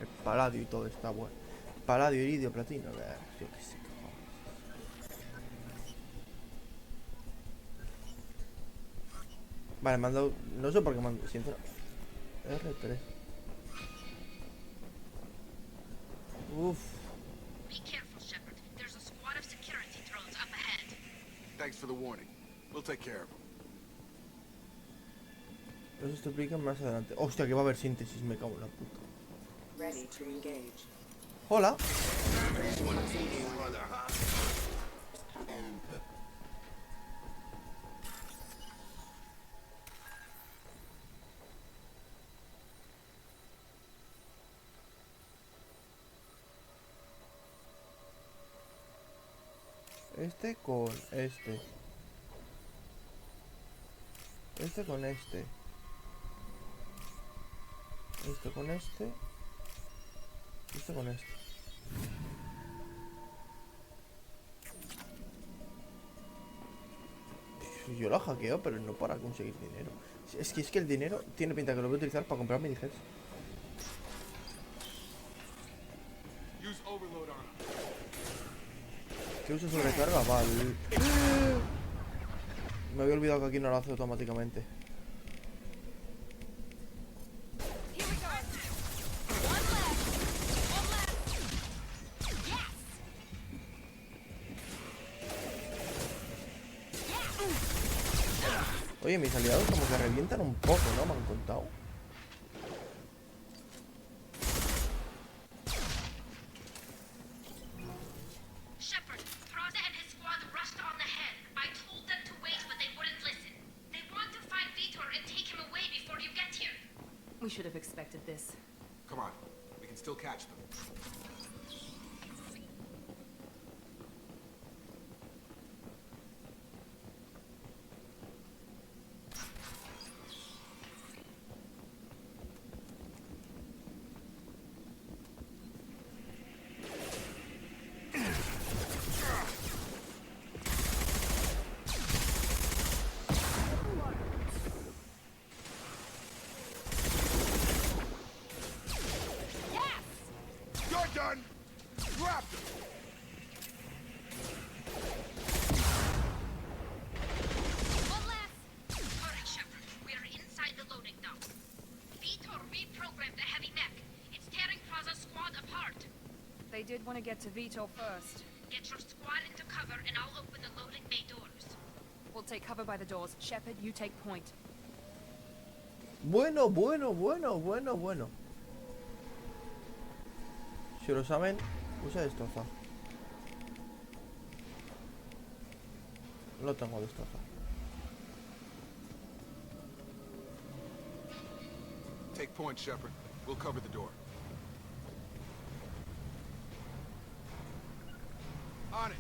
El paladio y todo está bueno. Paladio, iridio, platino. A ver, yo qué sé. Vale, me han dado... No sé por qué me han... Sincero. R3. Uff. Be careful, Shepard. There's a squad of security drones up ahead. Thanks for the warning. We'll take care of them. Eso te explican más adelante. Hostia, que va a haber síntesis, me cago en la puta. Ready to engage. Hola. Este con este. Este con este. Este con este. Este con este. Yo lo hackeo, pero no para conseguir dinero. Es que el dinero tiene pinta que lo voy a utilizar para comprar miniheads. Use overload on them. ¿Qué uso sobrecarga? Vale. Me había olvidado que aquí no lo hace automáticamente. Here we go. One left. One left. Yes. Oye, mis aliados como que revientan un poco, ¿no? Me han contado. Shepard, Praza and his squad rushed on ahead. I told them to wait, but they wouldn't listen. They want to find Vitor and take him away before you get here. We should have expected this. Come on. We can still catch them. You're done! Drop them! One left. Hurry, Shepard. We are inside the loading dock. Vitor reprogrammed the heavy mech. It's tearing Praza's squad apart. They did want to get to Vito first. Get your squad into cover and I'll open the loading bay doors. We'll take cover by the doors. Shepard, you take point. Bueno. Si lo saben, usa destroza. Lo tengo destroza. Take point, Shepard. We'll cover the door. On it!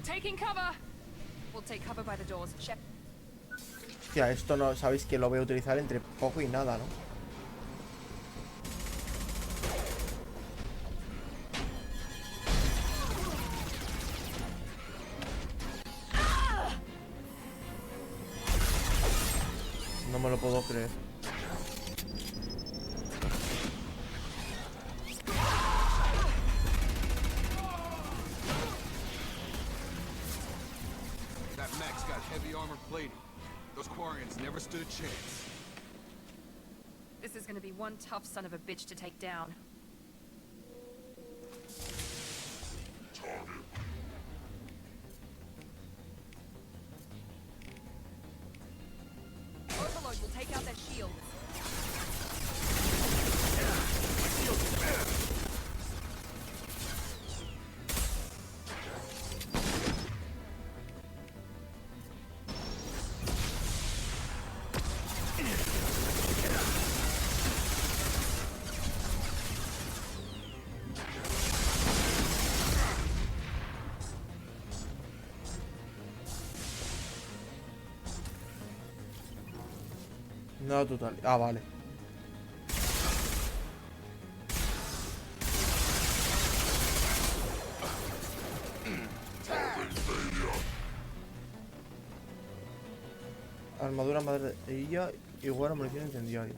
Taking cover! We'll take cover by the doors. Shepard. Hostia, esto no sabéis que lo voy a utilizar entre poco y nada, ¿no? No me lo puedo creer. That mech's got heavy armor plating. Those Quarians never stood a chance. This is gonna be one tough son of a bitch to take down. Overload will take out their shield. No, total. Ah, vale. Armadura amarilla igual a munición incendiaria.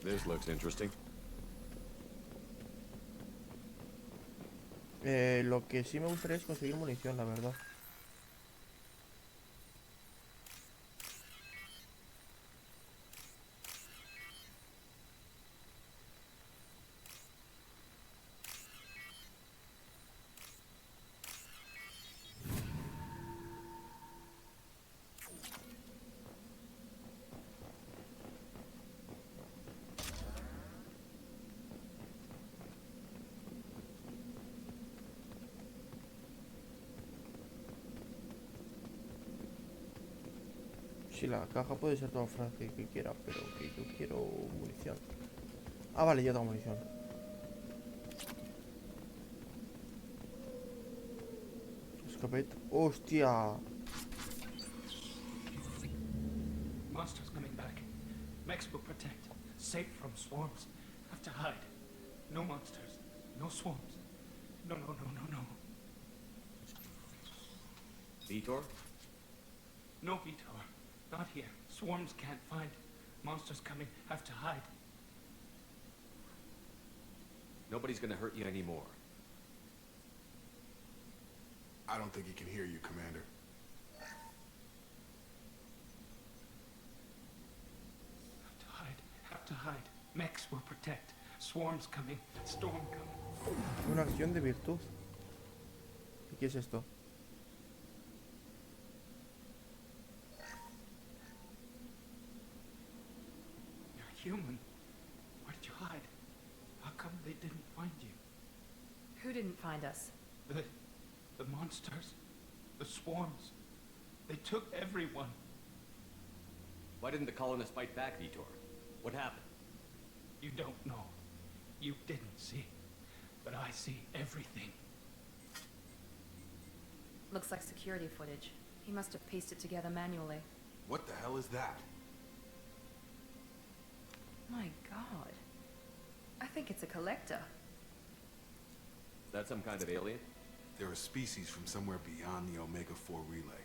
This looks interesting. Lo que sí me gustaría es conseguir munición, la verdad. Sí, la caja puede ser toda frágil que quiera, pero que yo quiero munición. Ah, vale, ya tengo munición. Escopeta. ¡Hostia! Monsters coming back. Mechs will protect. Safe from swarms. Have to hide. No monsters. No swarms. No, no, no, no, no. Vitor? No, Vitor. Not here. Swarms can't find. Monsters coming. Have to hide. Nobody's gonna hurt you anymore. I don't think he can hear you, Commander. Have to hide. Have to hide. Mechs will protect. Swarms coming. Storm coming. Una acción de virtud. ¿Y qué es esto? You're human. Why did you hide? How come they didn't find you? Who didn't find us? The monsters. The swarms. They took everyone. Why didn't the colonists fight back, Vitor? What happened? You don't know. You didn't see. But I see everything. Looks like security footage. He must have pieced it together manually. What the hell is that? My god. I think it's a collector. Is that some kind of alien? They're a species from somewhere beyond the Omega-4 relay.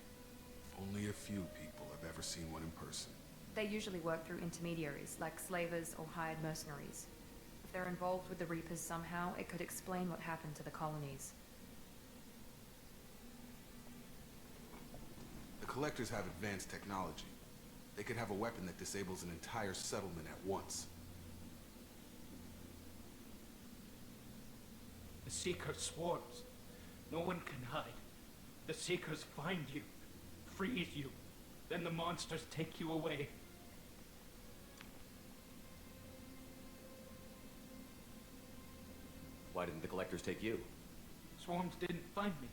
Only a few people have ever seen one in person. They usually work through intermediaries, like slavers or hired mercenaries. If they're involved with the Reapers somehow, it could explain what happened to the colonies. The Collectors have advanced technology. They could have a weapon that disables an entire settlement at once. The Seeker swarms. No one can hide. The Seekers find you, freeze you. Then the monsters take you away. Why didn't the collectors take you? Swarms didn't find me.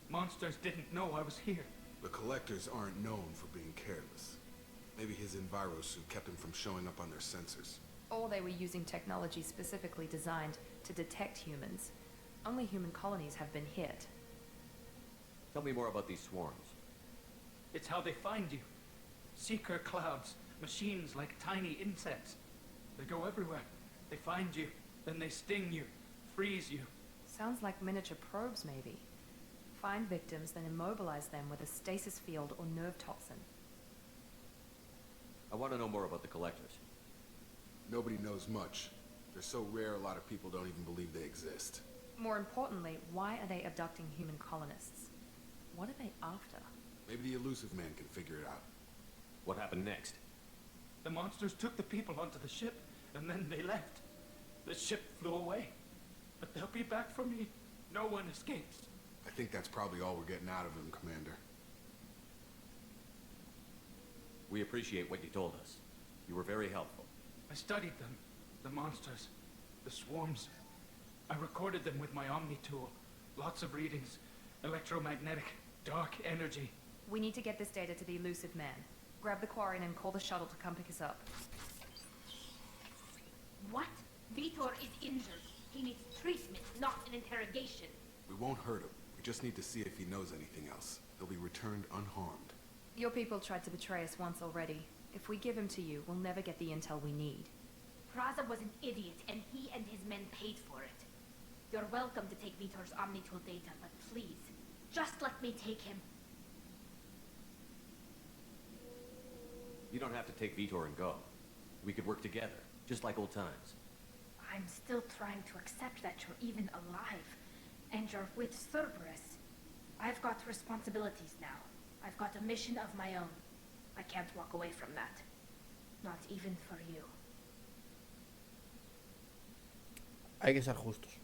Monsters didn't know I was here. The Collectors aren't known for being careless. Maybe his envirosuit kept him from showing up on their sensors. Or they were using technology specifically designed to detect humans. Only human colonies have been hit. Tell me more about these swarms. It's how they find you. Seeker clouds, machines like tiny insects. They go everywhere. They find you, then they sting you, freeze you. Sounds like miniature probes, maybe. Find victims, then immobilize them with a stasis field or nerve toxin. I want to know more about the collectors. Nobody knows much. They're so rare, a lot of people don't even believe they exist. More importantly, why are they abducting human colonists? What are they after? Maybe the Elusive Man can figure it out. What happened next? The monsters took the people onto the ship, and then they left. The ship flew away. But they'll be back for me. No one escapes. I think that's probably all we're getting out of him, Commander. We appreciate what you told us. You were very helpful. I studied them. The monsters. The swarms. I recorded them with my Omni tool. Lots of readings. Electromagnetic. Dark energy. We need to get this data to the Elusive Man. Grab the Quarian and call the shuttle to come pick us up. What? Vitor is injured. He needs treatment, not an interrogation. We won't hurt him. We just need to see if he knows anything else. He'll be returned unharmed. Your people tried to betray us once already. If we give him to you, we'll never get the intel we need. Praza was an idiot, and he and his men paid for it. You're welcome to take Vitor's Omnitool data, but please, Just let me take him. You don't have to take Vitor and go. We could work together, just like old times. I'm still trying to accept that you're even alive. And you're with Cerberus. I've got responsibilities now. I've got a mission of my own. I can't walk away from that. Not even for you. Hay que ser justos.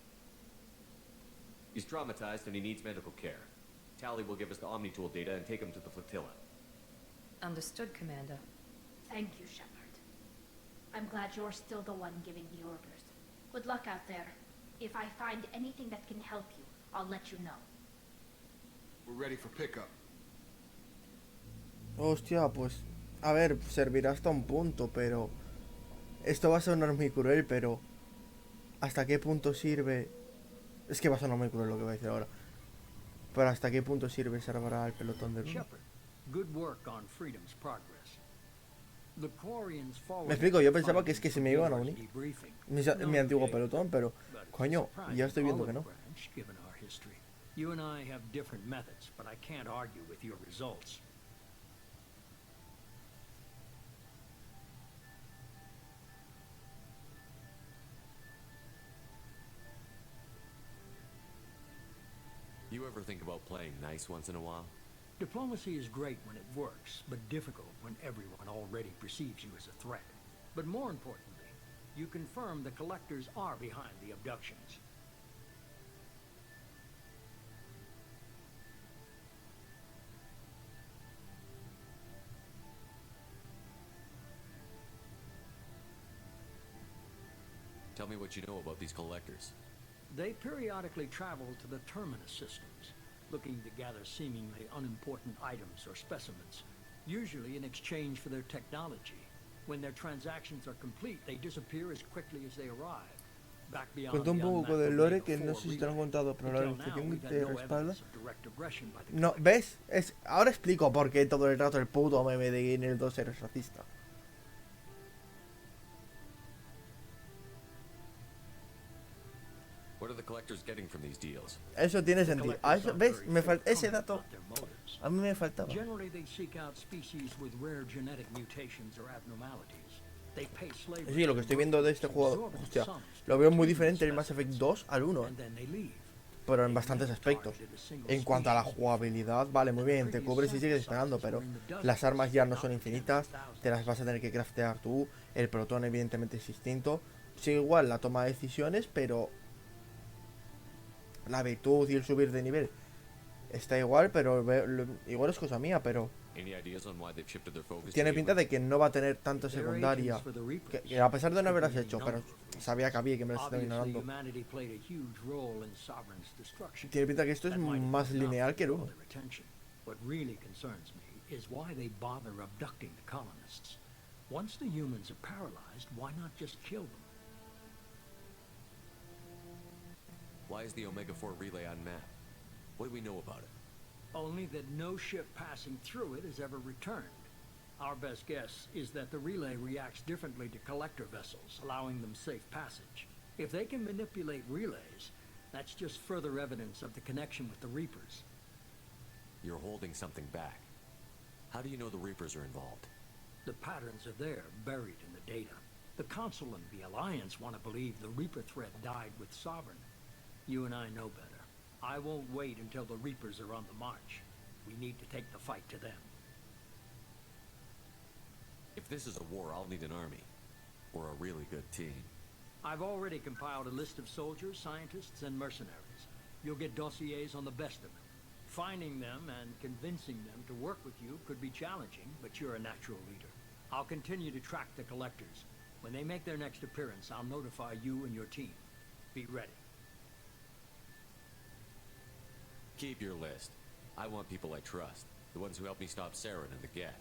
He's traumatized and he needs medical care. Tally will give us the Omnitool data and take him to the flotilla. Understood, Commander. Thank you, Shepard. I'm glad you're still the one giving the orders. Good luck out there. If I find anything that can help you, I'll let you know. We're ready for pickup. Hostia, pues... A ver, servirá hasta un punto, pero... Esto va a sonar muy cruel, pero... ¿Hasta qué punto sirve? Es que va a sonar muy cruel lo que voy a decir ahora. Pero ¿hasta qué punto sirve salvar al pelotón de Luna? Shepard, good work on Freedom's progress. The Quarians Me explico, yo pensaba que es que se me iban a unir mi antiguo pelotón, pero... Coño, ya estoy viendo que no. You and I have different methods, but I can't argue with your results. You ever think about playing nice once in a while? Diplomacy is great when it works, but difficult when everyone already perceives you as a threat. But more importantly, you confirm the Collectors are behind the abductions. Tell me what you know about these collectors. They periodically travel to the Terminus systems, looking to gather seemingly unimportant items or specimens, usually in exchange for their technology. When their transactions are complete, they disappear as quickly as they arrive. Back beyond Cuenta un the poco del unmapped lore Omega que no 4 sé si te lo han relay. contado, pero la Until now, organización we've que had te no respalda... evidence of direct aggression by the No, Collectors. ¿ves? Ahora explico por qué todo el rato el puto meme de en el 2 eres racista. What are the collectors getting from these deals? Eso tiene The sentido. Collectors Eso, are ¿ves? very Me falta ese forthcoming dato. about their motives. A mí me faltaba. Generally, they seek out species with rare genetic mutations or abnormalities. They pay slaves. Sí, lo que estoy viendo de este juego, hostia, lo veo muy diferente el Mass Effect 2 al 1, And then they leave. pero en bastantes aspectos. En cuanto a la jugabilidad, vale, muy bien, te cubres y sigues disparando, pero las armas ya no son infinitas, te las vas a tener que craftear tú, el protón evidentemente es distinto, sigue igual la toma de decisiones, pero la virtud y el subir de nivel está igual, pero igual es cosa mía, pero Any ideas on why they've shifted their focus tiene to pinta humans? de que no va a tener tanto They're secundaria, agents for the Reapers. que a pesar de no haberlas Could be hecho, any pero number of reasons. sabía que había que me las estaba Obviously, ignorando. humanity played a huge role in Sovereign's destruction. Tiene pinta que esto es That might have más been enough lineal que el to 1. draw their attention. What really concerns me is why they bother abducting the colonists. Once the humans are paralyzed, why not just kill them? Why is the Omega-4 relay unmapped? What do we know about it? Only that no ship passing through it has ever returned. Our best guess is that the relay reacts differently to collector vessels, allowing them safe passage. If they can manipulate relays, that's just further evidence of the connection with the Reapers. You're holding something back. How do you know the Reapers are involved? The patterns are there, buried in the data. The Council and the Alliance want to believe the Reaper threat died with Sovereign. You and I know better. I won't wait until the Reapers are on the march. We need to take the fight to them. If this is a war, I'll need an army. Or a really good team. I've already compiled a list of soldiers, scientists, and mercenaries. You'll get dossiers on the best of them. Finding them and convincing them to work with you could be challenging, but you're a natural leader. I'll continue to track the collectors. When they make their next appearance, I'll notify you and your team. Be ready. Keep your list. I want people I trust. The ones who helped me stop Saren and the Geth.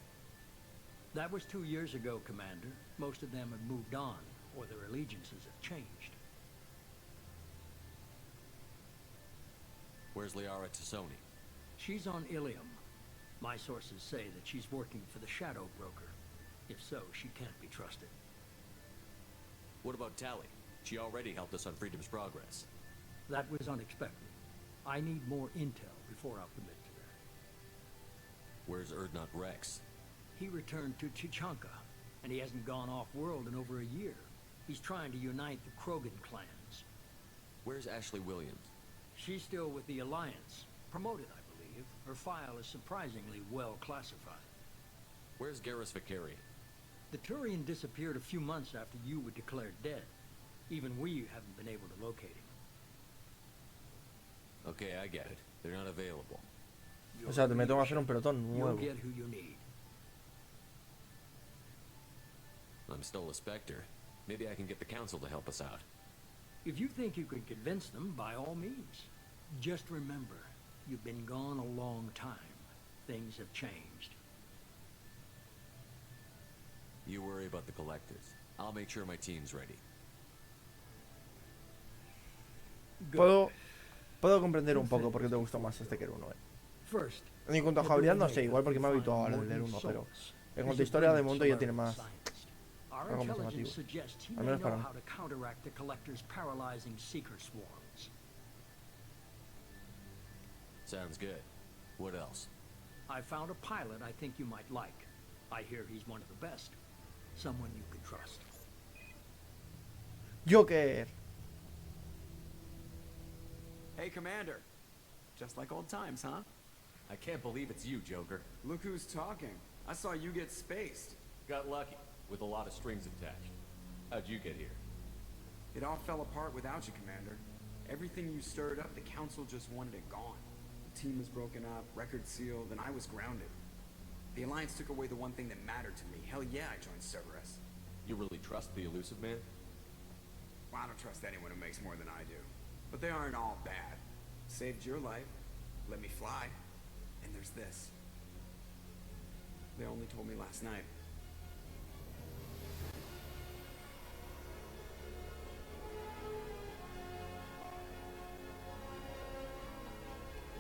That was 2 years ago, Commander. Most of them have moved on, or their allegiances have changed. Where's Liara Tassoni? She's on Ilium. My sources say that she's working for the Shadow Broker. If so, she can't be trusted. What about Tally? She already helped us on Freedom's Progress. That was unexpected. I need more intel before I'll commit to that. Where's Erdnot Rex? He returned to Chichanka, and he hasn't gone off-world in over a year. He's trying to unite the Krogan clans. Where's Ashley Williams? She's still with the Alliance. Promoted, I believe. Her file is surprisingly well classified. Where's Garrus Vakarian? The Turian disappeared a few months after you were declared dead. Even we haven't been able to locate him. Okay, I get it. They're not available. Your O sea, me tengo que hacer un leadership, pelotón You'll nuevo. get who you need. I'm still a Spectre. Maybe I can get the Council to help us out. If you think you can convince them, by all means. Just remember, you've been gone a long time. Things have changed. You worry about the Collectors. I'll make sure my team's ready. Puedo comprender un poco por qué te gustó más este que el 1, First, En cuanto a jugabilidad, no sé, igual porque me he habituado al del 1, pero en cuanto a historia, de momento ya tiene más. Our algo más intelligence llamativo. suggests he Al may menos know para mí. how to counteract the Collector's paralyzing seeker swarms. Sounds good. What else? I found a pilot I think you might like. I hear he's one of the best. Someone you can trust. Joker. Hey, Commander. Just like old times, huh? I can't believe it's you, Joker. Look who's talking. I saw you get spaced. Got lucky, with a lot of strings attached. How'd you get here? It all fell apart without you, Commander. Everything you stirred up, the Council just wanted it gone. The team was broken up, record sealed, and I was grounded. The Alliance took away the one thing that mattered to me. Hell yeah, I joined Cerberus. You really trust the Elusive Man? Well, I don't trust anyone who makes more than I do. But they aren't all bad. Saved your life, let me fly, and there's this. They only told me last night.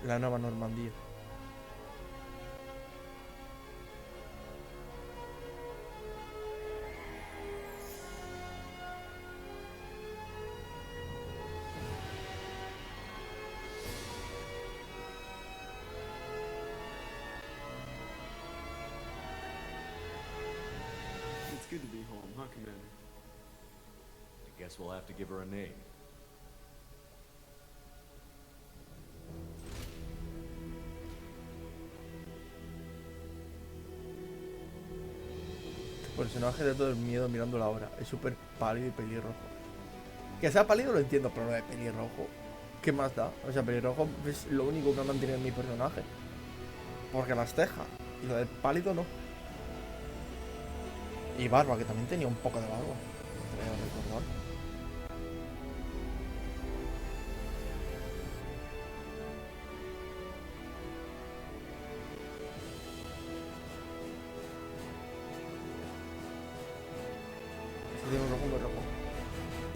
La nueva Normandía. It's good to be home, huh, Commander? I guess we'll have to give her a name. Personaje de todo el miedo mirando la hora. Es súper pálido y pelirrojo. Que sea pálido lo entiendo, pero lo de pelirrojo, ¿qué más da? O sea, pelirrojo es lo único que ha mantenido en mi personaje. Porque las cejas. Y lo de pálido no. Y barba, que también tenía un poco de barba. Creo recordar. Este tiene un rojo muy rojo.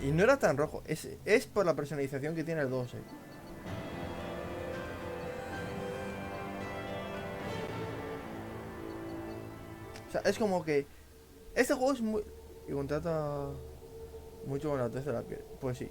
Y no era tan rojo. Es por la personalización que tiene el 2, O sea, es como que este juego es muy... Y contrata mucho con la tez de la piel. Pues sí.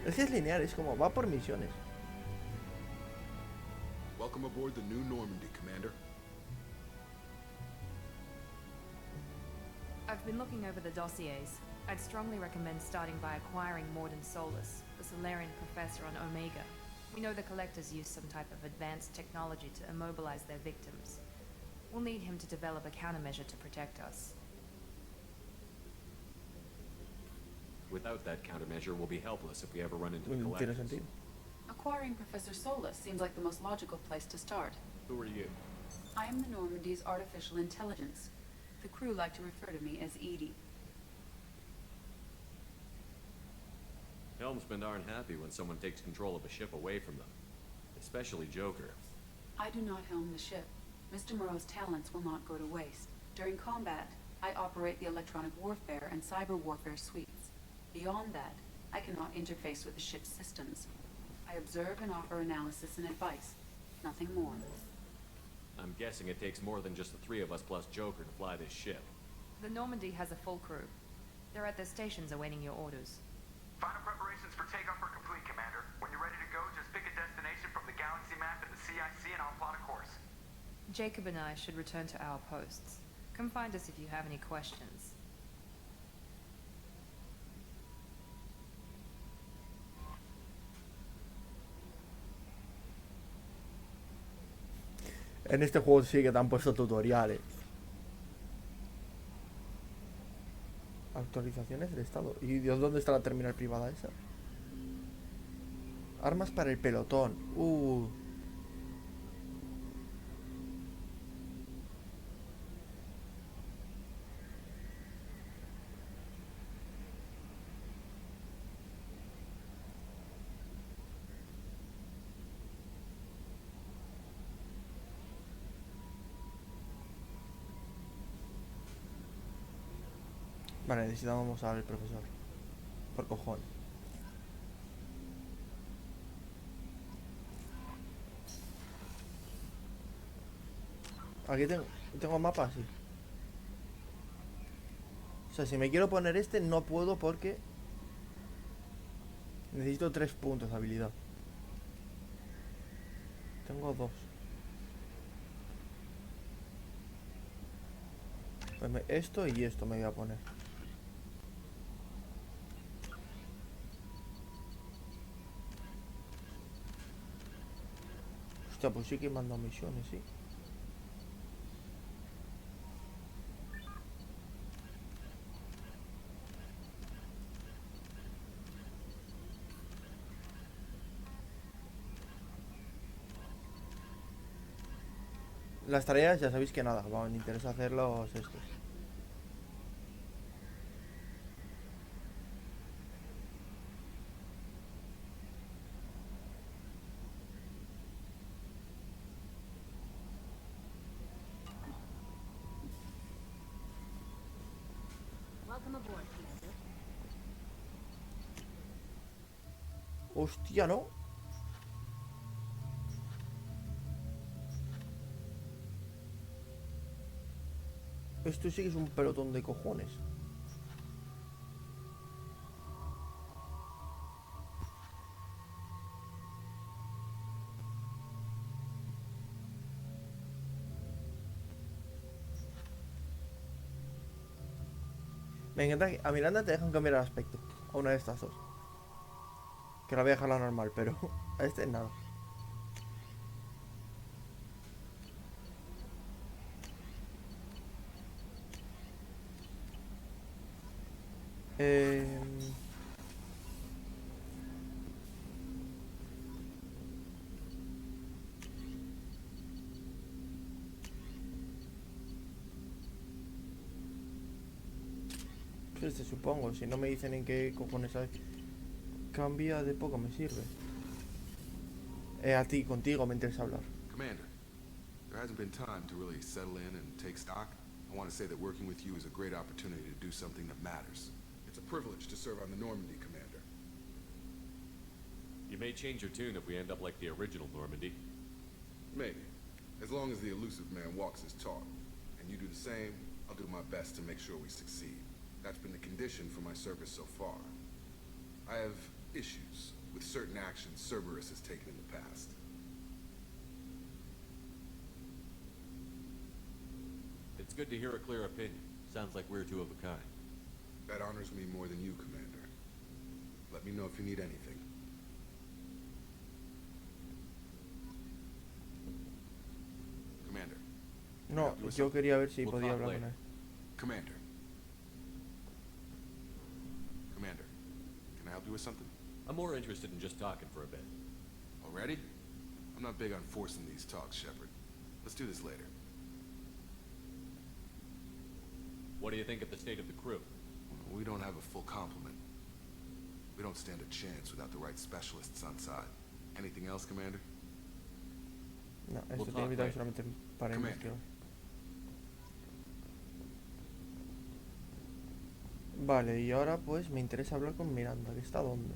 Es que es lineal, es como va por misiones. Welcome aboard the new Normandy, Commander. I've been looking over the dossiers. I'd strongly recommend starting by acquiring Mordin Solus, the Solarian professor on Omega. We know the Collectors use some type of advanced technology to immobilize their victims. We'll need him to develop a countermeasure to protect us. Without that countermeasure, we'll be helpless if we ever run into the Tiene Collectors. sentido. Acquiring Professor Solus seems like the most logical place to start. Who are you? I am the Normandy's artificial intelligence. The crew like to refer to me as Edie. Helmsmen aren't happy when someone takes control of a ship away from them. Especially Joker. I do not helm the ship. Mr. Moreau's talents will not go to waste. During combat, I operate the electronic warfare and cyber warfare suites. Beyond that, I cannot interface with the ship's systems. I observe and offer analysis and advice. Nothing more. I'm guessing it takes more than just the three of us plus Joker to fly this ship. The Normandy has a full crew. They're at their stations awaiting your orders. Final preparations for takeoff are complete, Commander. When you're ready to go, just pick a destination from the galaxy map in the CIC and I'll plot a course. Jacob and I should return to our posts. Come find us if you have any questions. En este juego sí que te han puesto tutoriales. Actualizaciones del estado. ¿Y Dios, dónde está la terminal privada esa? Armas para el pelotón. Vale, necesitamos al profesor. Por cojones. Aquí tengo mapas, sí. O sea, si me quiero poner este, no puedo porque necesito 3 puntos de habilidad. Tengo 2. Pues esto y esto me voy a poner. Hostia, pues sí que me han dado misiones, sí. Las tareas ya sabéis que nada, me interesa hacerlos estos. Hostia, ¿no? Esto sí que es un pelotón de cojones. Me encanta que a Miranda te dejan cambiar el aspecto a una de estas dos. Que la voy a dejar la normal, pero a este nada. Este supongo, si no me dicen en qué cojones hay. Cambia de poco me sirve. A ti, contigo me interesa hablar. Commander, there hasn't been time to really settle in and take stock. I want to say that working with you is a great opportunity to do something that matters. It's a privilege to serve on the Normandy, Commander. You may change your tune if we end up like the original Normandy. Maybe. As long as the elusive man walks his talk, and you do the same, I'll do my best to make sure we succeed. That's been the condition for my service so far. I have issues with certain actions Cerberus has taken in the past. It's good to hear a clear opinion. Sounds like we're two of a kind. That honors me more than you, Commander. Let me know if you need anything. Commander. No, yo quería ver si We'll podía talk hablar later. Commander. Do with something? I'm more interested in just talking for a bit. Already? I'm not big on forcing these talks, Shepard. Let's do this later. What do you think of the state of the crew? We don't have a full complement. We don't stand a chance without the right specialists on side. Anything else, Commander? No, We'll esto talk tiene que later. solamente para Commander. investigar. Vale, y ahora pues me interesa hablar con Miranda, que está dónde.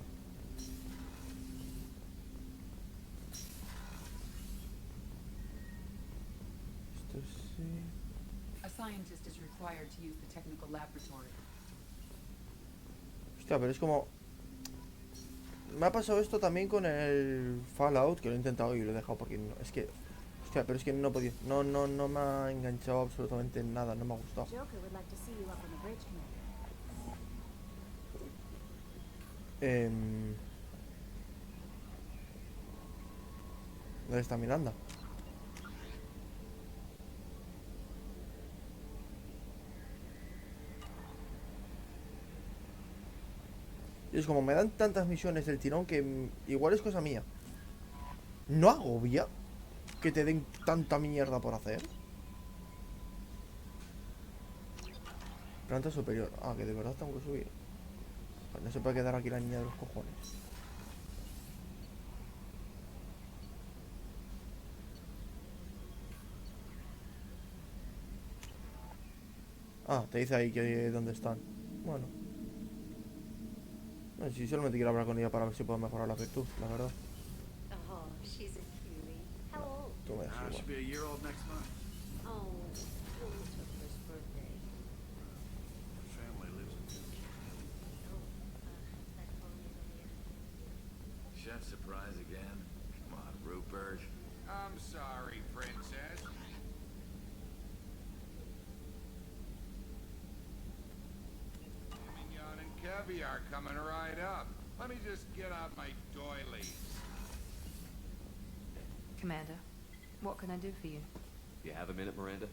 Esto sí. A scientist is required to use the technical laboratory. Hostia, pero es como... Me ha pasado esto también con el Fallout, que lo he intentado y lo he dejado porque no, es que... Hostia, pero es que no he podido... No me ha enganchado absolutamente nada, no me ha gustado. ¿Dónde está Miranda? Y es como me dan tantas misiones del tirón que igual es cosa mía. ¿No agobia que te den tanta mierda por hacer? Planta superior. Ah, que de verdad tengo que subir. Pues no se puede quedar aquí la niña de los cojones. Ah, te dice ahí que dónde están. Bueno. No, si solamente quiero hablar con ella para ver si puedo mejorar la virtud, la verdad. Oh, she's a cutie. How old? Tú me dejas She'll igual. be a year old next month. Oh, almost her first birthday. Her family lives in Oh, that phone is Chef surprise again? Come on, Rupert. I'm sorry, princess. Mignon and caviar coming right up. Let me just get out my doilies. Commander, what can I do for you? You have a minute, Miranda?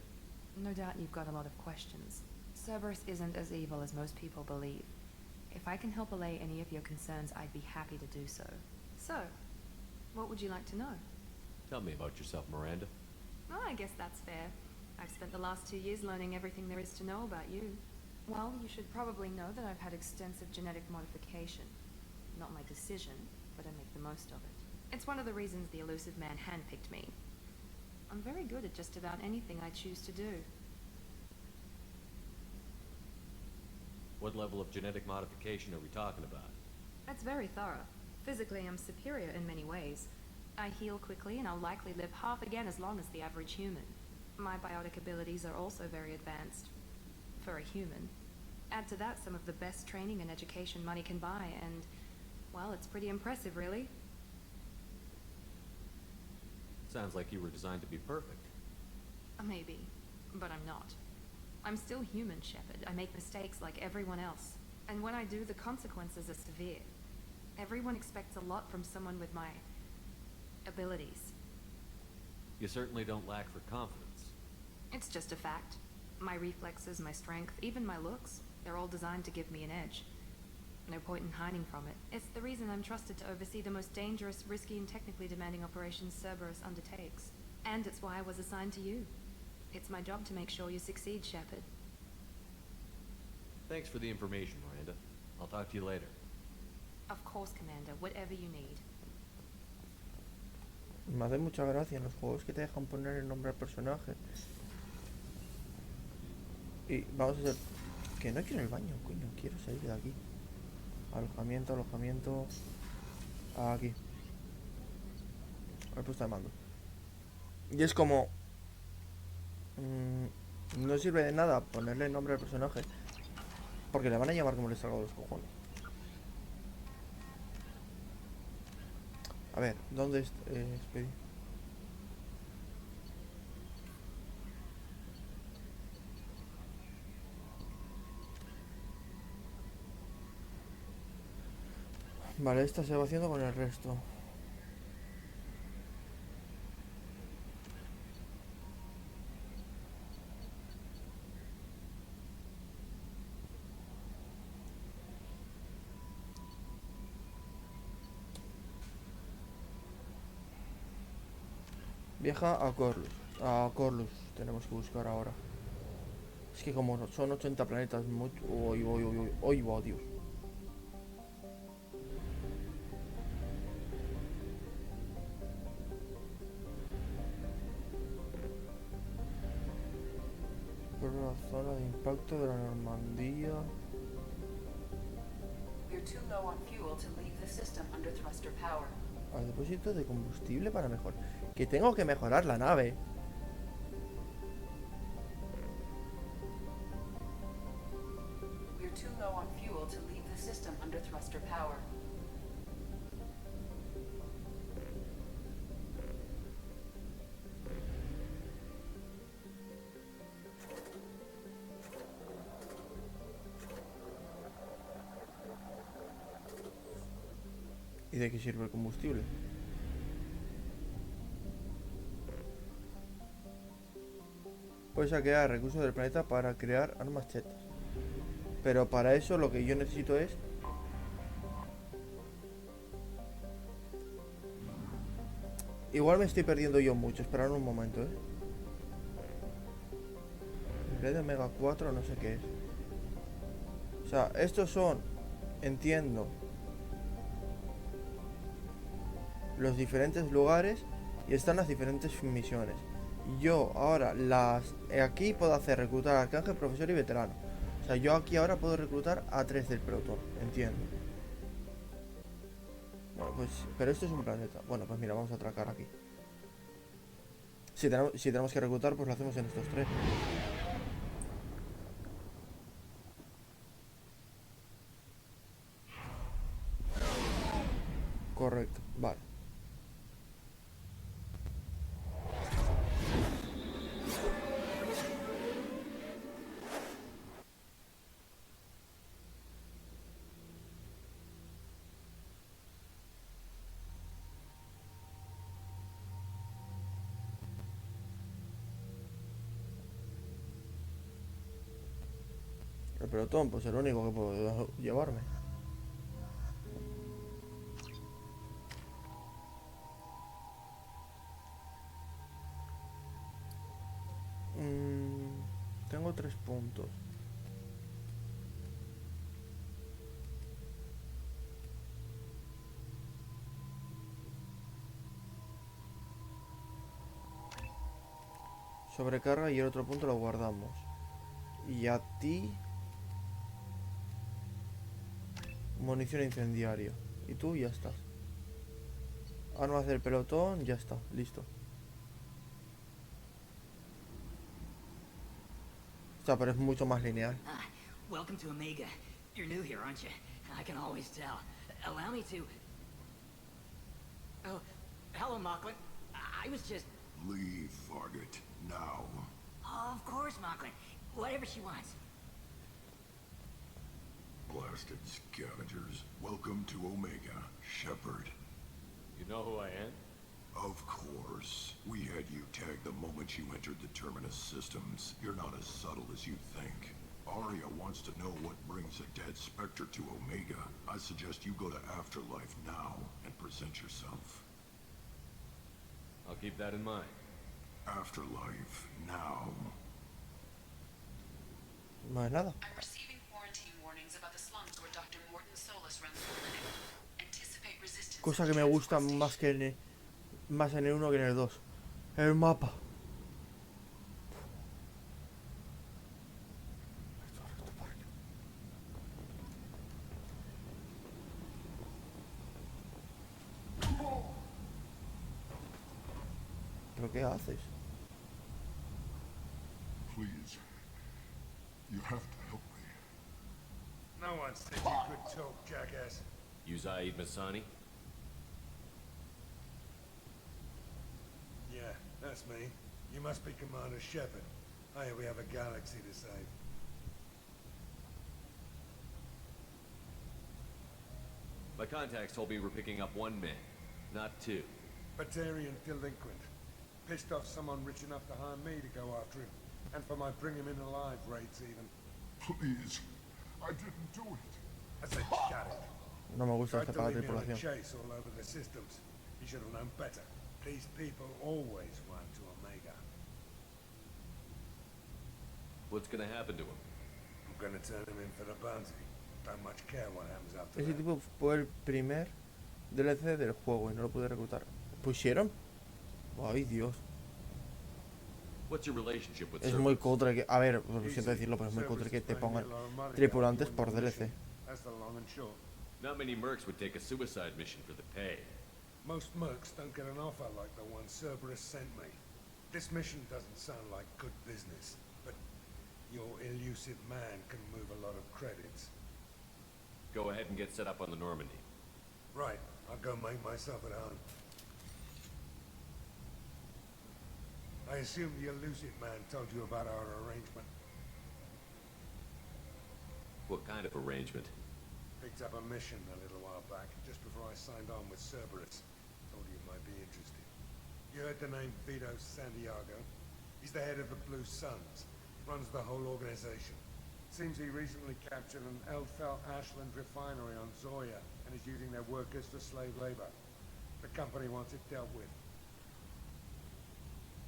No doubt you've got a lot of questions. Cerberus isn't as evil as most people believe. If I can help allay any of your concerns, I'd be happy to do so. So, what would you like to know? Tell me about yourself, Miranda. Oh, I guess that's fair. I've spent the last 2 years learning everything there is to know about you. Well, you should probably know that I've had extensive genetic modification. Not my decision, but I make the most of it. It's one of the reasons the Elusive Man handpicked me. I'm very good at just about anything I choose to do. What level of genetic modification are we talking about? That's very thorough. Physically, I'm superior in many ways. I heal quickly, and I'll likely live half again as long as the average human. My biotic abilities are also very advanced. For a human. Add to that some of the best training and education money can buy, and, well, it's pretty impressive, really. Sounds like you were designed to be perfect. Maybe, but I'm not. I'm still human, Shepard. I make mistakes like everyone else. And when I do, the consequences are severe. Everyone expects a lot from someone with my abilities. You certainly don't lack for confidence. It's just a fact. My reflexes, my strength, even my looks, they're all designed to give me an edge. No point in hiding from it. It's the reason I'm trusted to oversee the most dangerous, risky, and technically demanding operations Cerberus undertakes. And it's why I was assigned to you. It's my job to make sure you succeed, Shepard. Thanks for the information, Miranda. I'll talk to you later. Of course, Commander. Whatever you need. Me hace mucha gracia en los juegos que te dejan poner el nombre al personaje. Y vamos a hacer... Que no quiero el baño, coño. Quiero salir de aquí. Alojamiento, alojamiento... Aquí. Al puesto de mando. Y es como... no sirve de nada ponerle el nombre al personaje. Porque le van a llamar como les salga de los cojones. A ver, ¿dónde está? Expedi. Vale, esta se va haciendo con el resto. Viaja a Corlus. A Corlus tenemos que buscar ahora. Es que como son 80 planetas, mucho... Uy, Dios. Por la zona de impacto de la Normandía. too low on fuel to leave the system under thruster power. Al depósito de combustible para mejorar. Que tengo que mejorar la nave. We're too low on fuel to leave the system under thruster power. ¿Y de qué sirve el combustible? Puedes saquear recursos del planeta para crear armas chetas. Pero para eso lo que yo necesito es... Igual me estoy perdiendo yo mucho. Esperad un momento, Red de Omega 4 no sé qué es. O sea, estos son... Entiendo... los diferentes lugares y están las diferentes misiones. Yo ahora aquí puedo hacer reclutar arcángel, profesor y veterano. O sea, yo aquí ahora puedo reclutar a 3 del pelotón, entiendo. Bueno, pues, pero esto es un planeta. Bueno, pues mira, vamos a atracar aquí. Si tenemos que reclutar, pues lo hacemos en estos 3. Correcto, vale. El pelotón, pues el único que puedo llevarme. Tengo 3 puntos. Sobrecarga y el otro punto lo guardamos. Y a ti... munición incendiaria. Y tú ya estás. Armas del pelotón, ya está, listo. O sea, pero es mucho más lineal. Welcome to Omega. You're new here, aren't you? I can always tell. Allow me to... Oh, hello, Mocklin. I was just... Leave, Fargate, now. Oh, of course, Mocklin. Whatever she wants. Blasted scavengers. Welcome to Omega, Shepard. You know who I am? Of course. We had you tagged the moment you entered the Terminus systems. You're not as subtle as you think. Arya wants to know what brings a dead Spectre to Omega. I suggest you go to Afterlife now and present yourself. I'll keep that in mind. Afterlife now. No hay nada. I'm receiving quarantine warnings about the slums where Dr. Morton Solus runs the clinic. Anticipate resistance. Cosa que me gusta más en el 1 que en el 2. El mapa. ¿Pero qué haces? Please. You have to help me. No one said you could talk, jackass. You Zaid Masani? Yeah, that's me. You must be Commander Shepard. Hey, we have a galaxy to save. My contacts told me we're picking up 1 man, not 2. Batarian delinquent. Pissed off someone rich enough to hire me to go after him. And for my bring him in alive rates even. Please. I didn't do it. I said shut it. No me gusta Tried este to para la lead me on a tripulación. chase all over the systems. You should have known better. These people always run to Omega. What's gonna happen to him? I'm gonna turn him in for the bounty. Don't much care what happens after Ese that. tipo fue el primer DLC del juego y no lo pude reclutar. ¿Pusieron? Ay, Dios. What's your relationship with Es Cerberus? muy cutre que... A ver, lo siento decirlo, pero es muy cutre que te pongan tripulantes por DLC. That's the long and short. Not many mercs would take a suicide mission for the pay. Most mercs don't get an offer like the one Cerberus sent me. This mission doesn't sound like good business, but your elusive man can move a lot of credits. Go ahead and get set up on the Normandy. Right, I'll go make myself at home. I assume the elusive man told you about our arrangement. What kind of arrangement? Picked up a mission a little while back, just before I signed on with Cerberus. Told you might be interested. You heard the name Vito Santiago? He's the head of the Blue Suns. Runs the whole organization. Seems he recently captured an Eldfell Ashland refinery on Zoya and is using their workers for slave labor. The company wants it dealt with.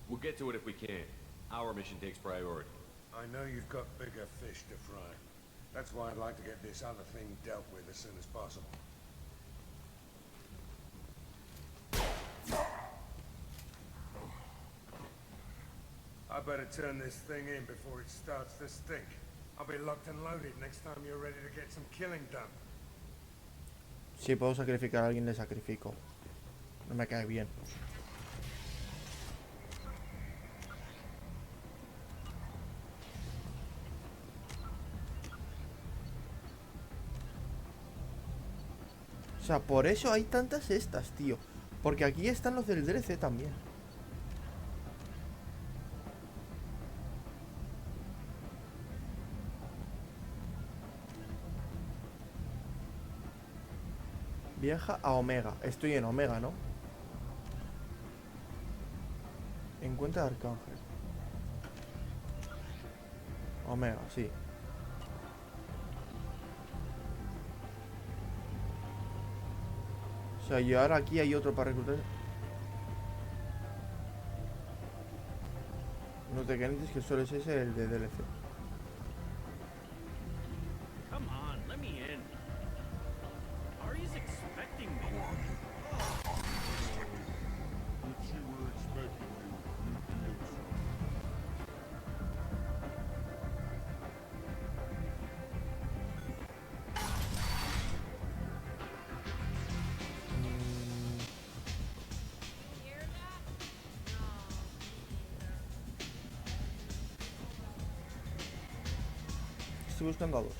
We'll get to it if we can. Our mission takes priority. I know you've got bigger fish to fry. That's why I'd like to get this other thing dealt with as soon as possible. I better turn this thing in before it starts to stink. I'll be locked and loaded next time you're ready to get some killing done. Si puedo sacrificar a alguien, le sacrifico. No me cae bien. O sea, por eso hay tantas estas, tío. Porque aquí están los del DLC también. Viaja a Omega. Estoy en Omega, ¿no? Encuentra a Arcángel. Omega, sí. O sea, y ahora aquí hay otro para reclutar. No te quedes que solo es ese el de DLC. Come on, let me in. Ari's expecting me. If she were expecting you, you'd do so. Estoy buscando a dos.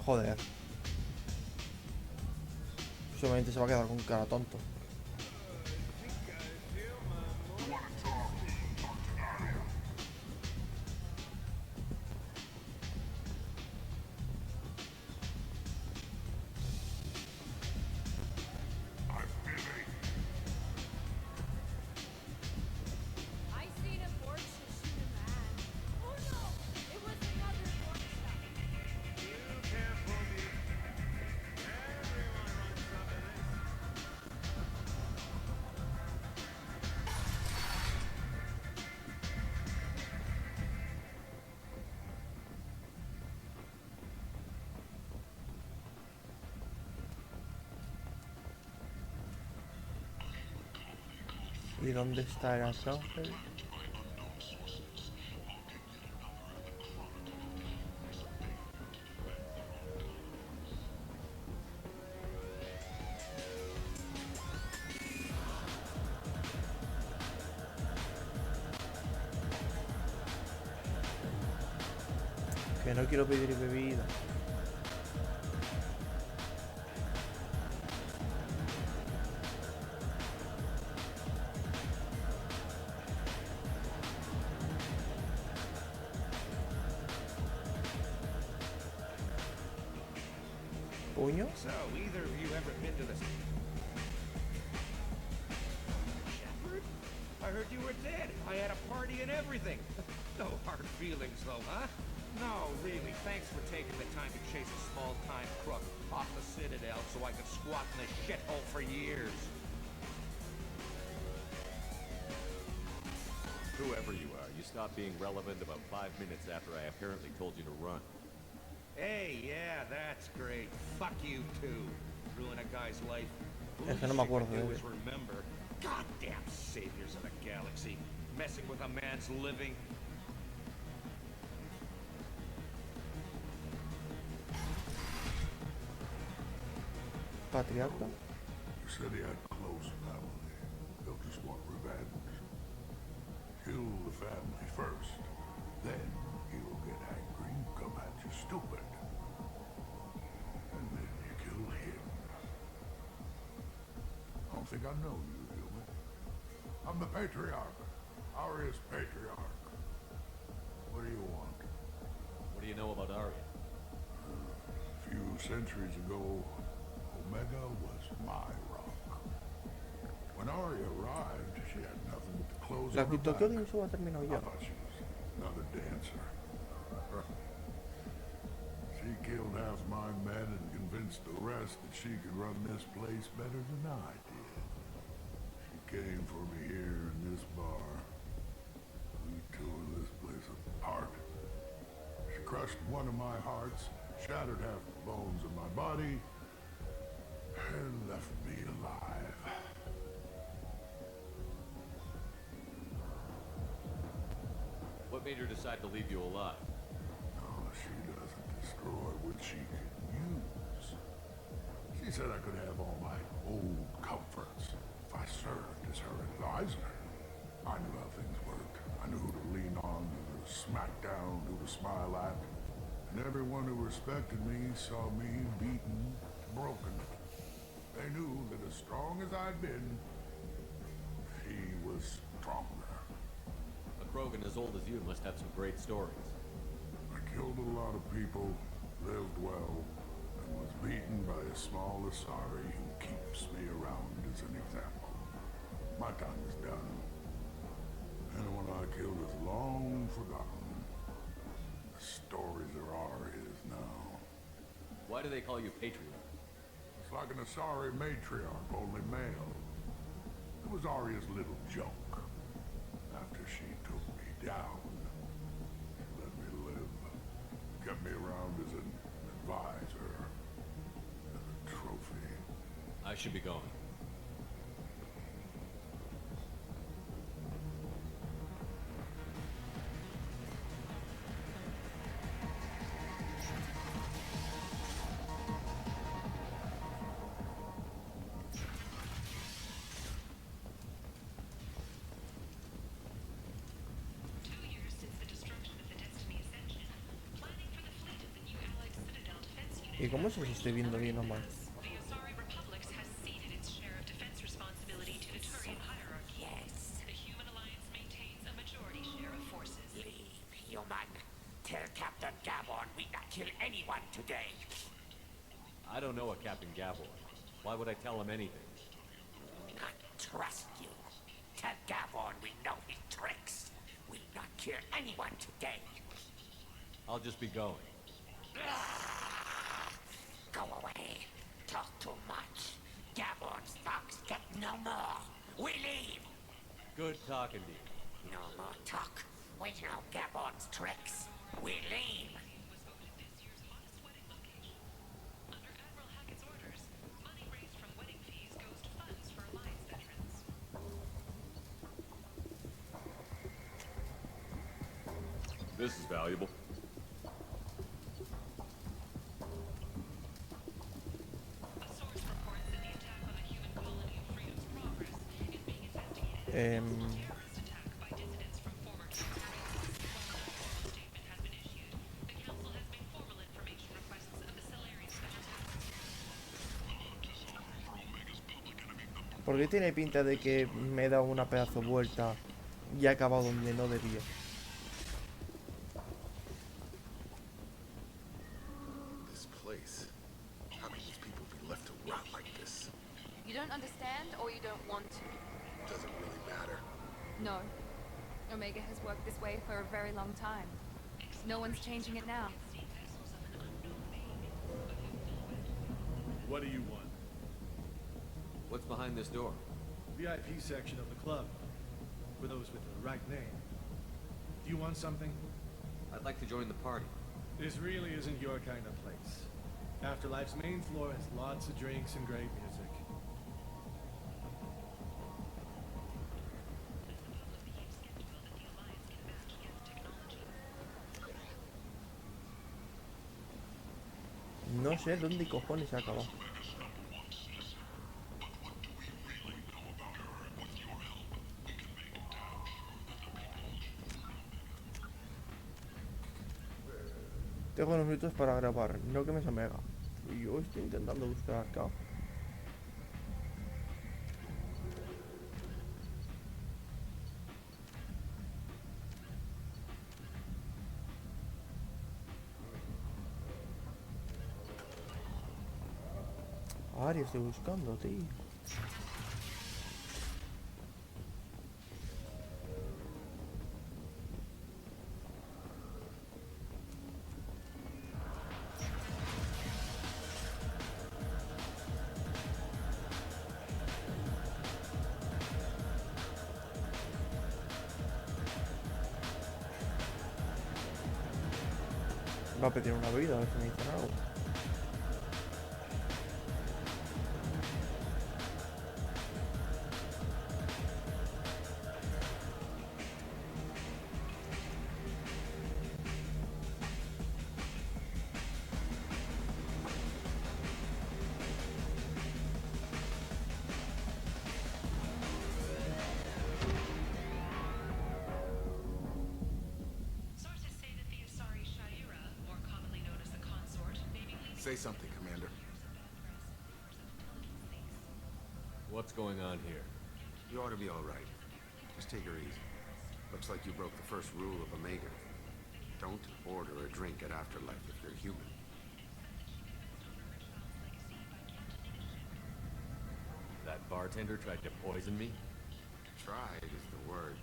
Joder. Solamente se va a quedar con cara tonto. I seen a Borg shoot a man. Oh no! It was another Borg shot. You careful, me. Everyone runs some of this. ¿Y dónde está el Arcángel? Que no quiero pedir bebida. ¿Puño? So, either of you ever been to the... Shepard? I heard you were dead. I had a party and everything. No hard feelings, though, huh? No, really. Thanks for taking the time to chase a small-time crook off the Citadel so I could squat in this shithole for years. Whoever you are, you stopped being relevant about 5 minutes after I apparently told you to run. Hey, yeah, that's great. Fuck you, too. Ruin a guy's life. Es que no me acuerdo de Do ello. is remember. Goddamn saviors of the galaxy. Messing with a man's living. patriarca. You said he had close family. They'll just want revenge. Kill the family first. Then he'll get angry and come at you stupid. And then you kill him. I don't think I know you, human. I'm the Patriarch. Aria's Patriarch. What do you want? What do you know about Aria? A few centuries ago, Omega was my rock. When Aria arrived, she had nothing but the clothes La on her criptoteoría back. de Uso ha terminado I ya. thought she was another dancer. She killed half my men and convinced the rest that she could run this place better than I did. She came for me here in this bar. We tore this place apart. She crushed one of my hearts, shattered half the bones of my body, and left me alive. What made her decide to leave you alive? Oh, she doesn't destroy what she can use. She said I could have all my old comforts if I served as her advisor. I knew how things worked. I knew who to lean on, who to smack down, who to smile at. And everyone who respected me saw me beaten, broken. They knew that as strong as I'd been, she was stronger. A Krogan as old as you must have some great stories. I killed a lot of people, lived well, and was beaten by a small Asari who keeps me around as an example. My time is done. Anyone I killed is long forgotten. The stories are Aria's now. Why do they call you Patriarch? It's like an Asari matriarch, only male. It was Aria's little joke. After she took me down, she let me live. Kept me around as an advisor, as a trophy. I should be going. ¿Y cómo sé si estoy viendo bien o mal? Human, tell Captain Gabon we not kill anyone today. I don't know a Captain Gabor. Why would I tell him anything? Not trust you. Tell Gabon we know his tricks. We not kill anyone today. I'll just be going. Go away. Talk too much. Gabon's thugs get no more. We leave. Good talking to you. No more talk. We know Gabon's tricks. We leave. This is valuable. ¿Por qué tiene pinta de que me he dado una pedazo vuelta y he acabado donde no debía? This place. How can these people be left to rot like this? You don't understand or you don't want to? Doesn't really matter. No. Omega has worked this way for a very long time. No one's changing it now. What do you want? What's behind this door? VIP section of the club. For those with the right name. Do you want something? I'd like to join the party. This really isn't your kind of place. Afterlife's main floor has lots of drinks and great music. No sé dónde cojones se ha acabado. Tengo unos minutos para grabar, no que me se Omega. Y yo estoy intentando buscar acá. Ari, estoy buscando, tío. Va a pedir una bebida, a ver si me dicen algo. Say something, Commander. What's going on here? You ought to be all right. Just take her easy. Looks like you broke the first rule of Omega. Don't order a drink at Afterlife if you're human. That bartender tried to poison me? Tried is the word.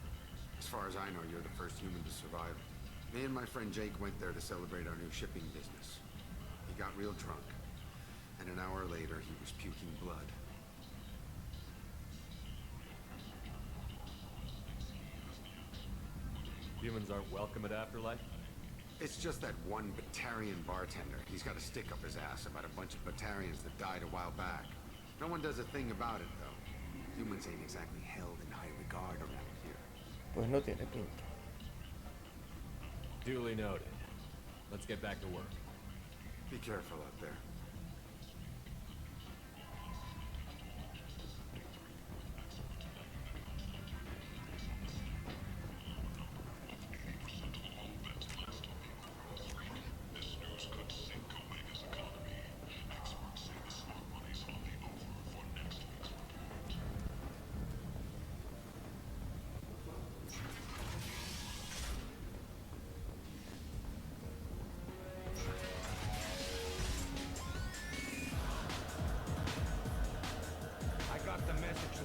As far as I know, you're the first human to survive. Me and my friend Jake went there to celebrate our new shipping business. He got real drunk, and an hour later he was puking blood. Humans aren't welcome at Afterlife? It's just that one Batarian bartender. He's got a stick up his ass about a bunch of Batarians that died a while back. No one does a thing about it, though. Humans ain't exactly held in high regard around here. Pues no tiene pinta. Duly noted. Let's get back to work. Be careful out there.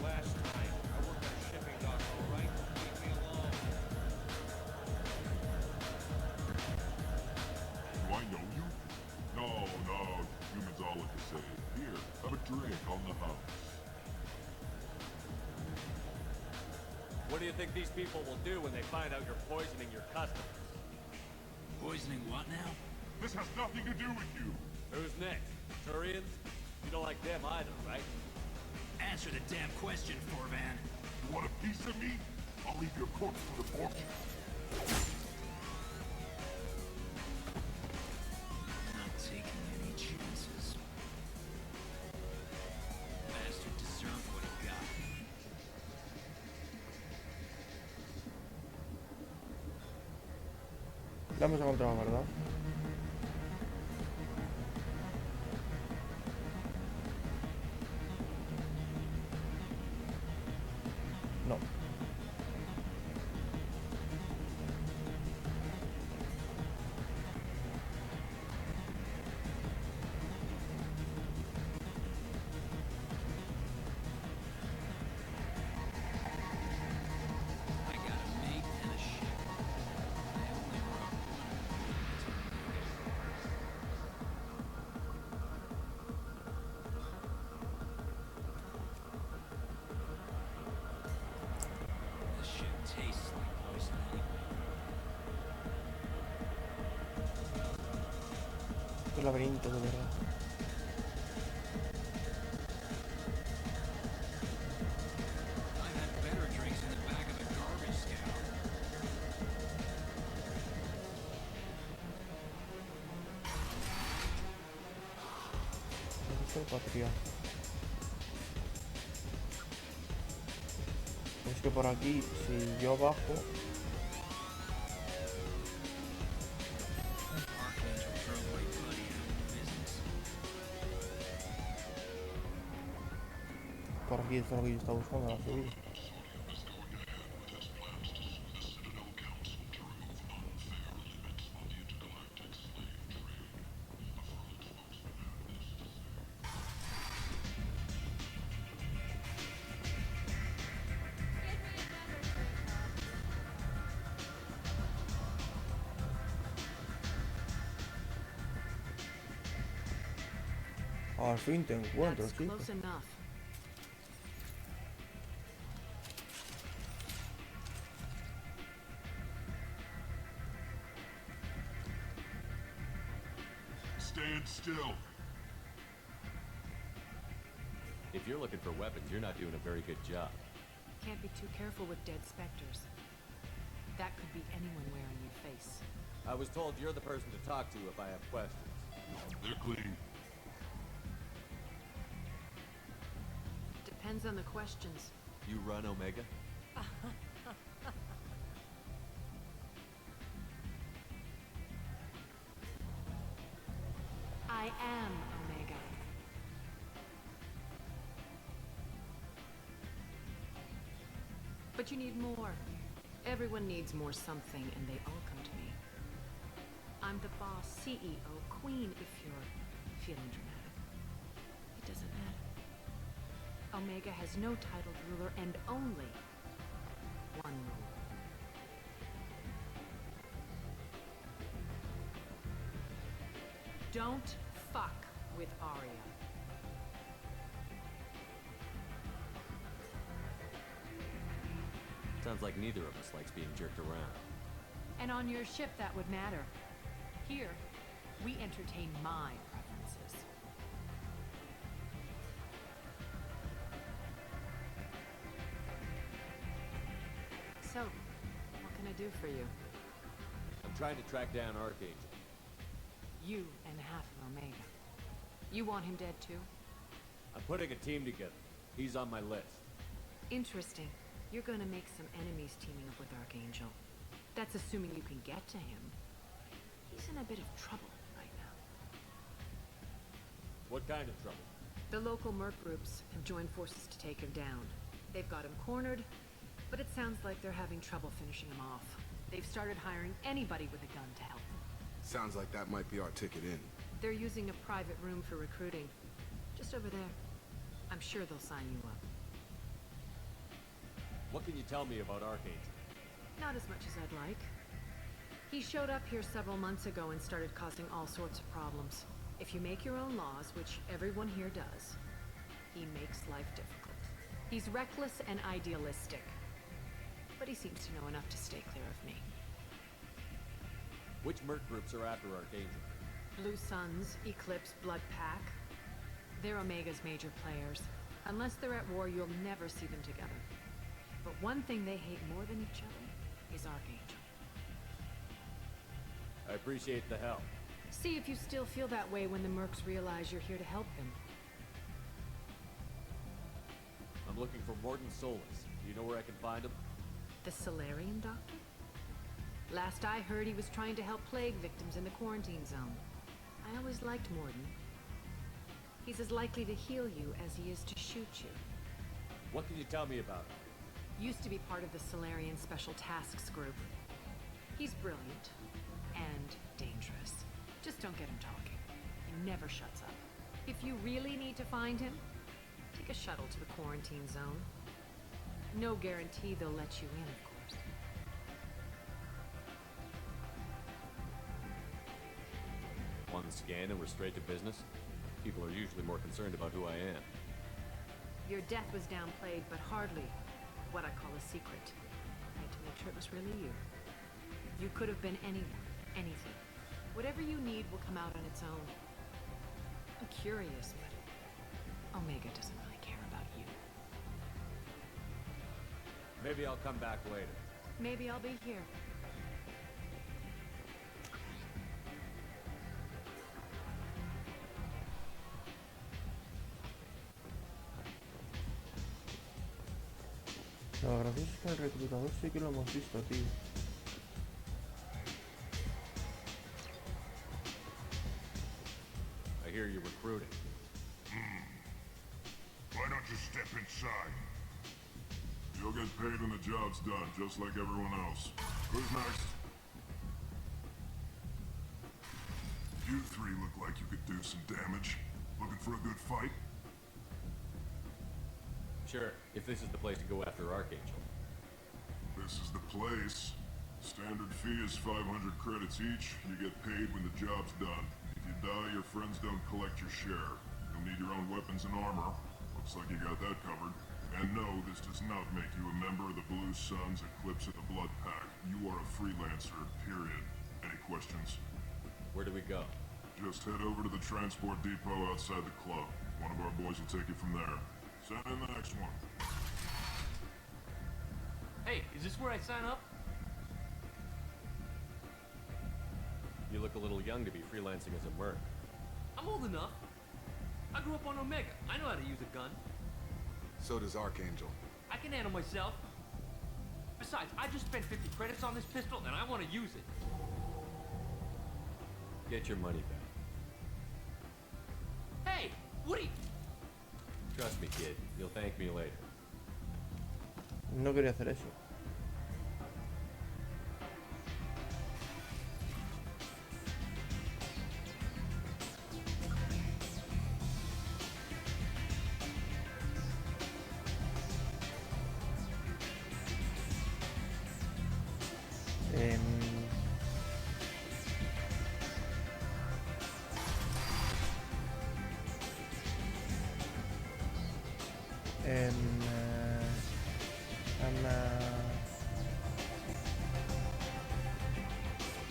Last time. I work at a shipping dock, all right? Leave me alone. Do I know you? No. Humans all look the same. Here, have a drink on the house. What do you think these people will do when they find out you're poisoning your customers? Poisoning what now? This has nothing to do with you. Who's next? Turians? You don't like them either, right? Answer the damn question, Forvan. You want a piece of me? I'll leave your corpse for the fortune. Not taking any chances. Bastard deserved what he got. La hemos encontrado, ¿verdad? No. I got a mate and a ship. I only brought one. This shit tastes like poison anyway. Qué laberinto, de verdad. I've had better drinks in the back of a garbage scow. ¿Dónde está el patriarca? Es que por aquí, si yo bajo... Archangel Por aquí es lo que yo estaba buscando, la subida. Al fin te encuentro, That's chico. close enough. Stand still. If you're looking for weapons, you're not doing a very good job. Can't be too careful with dead specters. That could be anyone wearing your face. I was told you're the person to talk to if I have questions. They're clean. Depends on the questions. You run Omega? I am Omega. But you need more. Everyone needs more something, and they all come to me. I'm the boss, CEO, queen, if you're feeling dramatic. It doesn't matter. Omega has no titled ruler and only one rule. Don't fuck with Arya. Sounds like neither of us likes being jerked around. And on your ship, that would matter. Here, we entertain my preferences. So, what can I do for you? I'm trying to track down Archangel. You and half of Omega. You want him dead too? I'm putting a team together. He's on my list. Interesting. You're gonna make some enemies teaming up with Archangel. That's assuming you can get to him. He's in a bit of trouble right now. What kind of trouble? The local merc groups have joined forces to take him down. They've got him cornered, but it sounds like they're having trouble finishing him off. They've started hiring anybody with a gun to help them. Sounds like that might be our ticket in. They're using a private room for recruiting. Just over there. I'm sure they'll sign you up. What can you tell me about Archangel? Not as much as I'd like. He showed up here several months ago and started causing all sorts of problems. If you make your own laws, which everyone here does, he makes life difficult. He's reckless and idealistic. But he seems to know enough to stay clear of me. Which merc groups are after Archangel? Blue Suns, Eclipse, Blood Pack. They're Omega's major players. Unless they're at war, you'll never see them together. But one thing they hate more than each other is Archangel. I appreciate the help. See if you still feel that way when the mercs realize you're here to help them. I'm looking for Morton Solus. Do you know where I can find him? The Solarian doctor? Last I heard, he was trying to help plague victims in the quarantine zone. I always liked Morton. He's as likely to heal you as he is to shoot you. What can you tell me about him? Used to be part of the Solarian Special Tasks Group. He's brilliant and dangerous. Just don't get him talking. He never shuts up. If you really need to find him, take a shuttle to the quarantine zone. No guarantee they'll let you in, of course. One scan and we're straight to business? People are usually more concerned about who I am. Your death was downplayed, but hardly what I call a secret. I had to make sure it was really you. You could have been anyone, anything. Whatever you need will come out on its own. I'm curious, but Omega doesn't really care about you. Maybe I'll come back later. Maybe I'll be here. Lo gracioso es que el reclutador sí que lo hemos visto, tío. I hear you're recruiting. Why don't you step inside? You'll get paid when the job's done, just like everyone else. Who's next? You three look like you could do some damage. Looking for a good fight? Sure, if this is the place to go after Archangel. This is the place. Standard fee is 500 credits each. You get paid when the job's done. If you die, your friends don't collect your share. You'll need your own weapons and armor. Looks like you got that covered. And no, this does not make you a member of the Blue Suns, Eclipse, or the Blood Pack. You are a freelancer, period. Any questions? Where do we go? Just head over to the transport depot outside the club. One of our boys will take you from there. Send in the next one. Hey, is this where I sign up? You look a little young to be freelancing as a merc. I'm old enough. I grew up on Omega. I know how to use a gun. So does Archangel. I can handle myself. Besides, I just spent 50 credits on this pistol, and I want to use it. Get your money back. Hey, what are you... Trust me, kid. You'll thank me later. No quería hacer eso.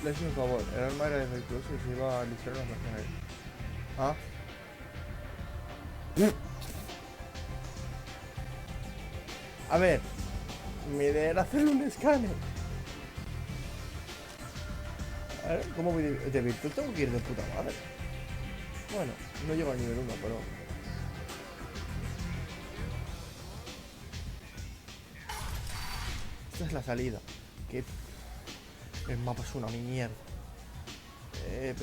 Le hice un favor, el arma era defectuoso y se iba a alistar a los mercenarios. ¿Ah? A ver, mi idea era hacer un escáner. A ver, ¿cómo voy de virtud? Tengo que ir de puta madre. Bueno, no llego al nivel 1, pero... Esta es la salida. Que el mapa es una mierda. Es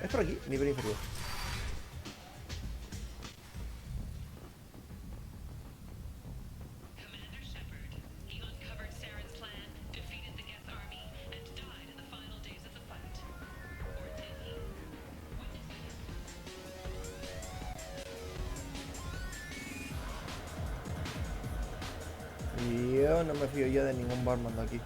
por aquí, nivel inferior. Yo no me fío ya de ningún barman de aquí.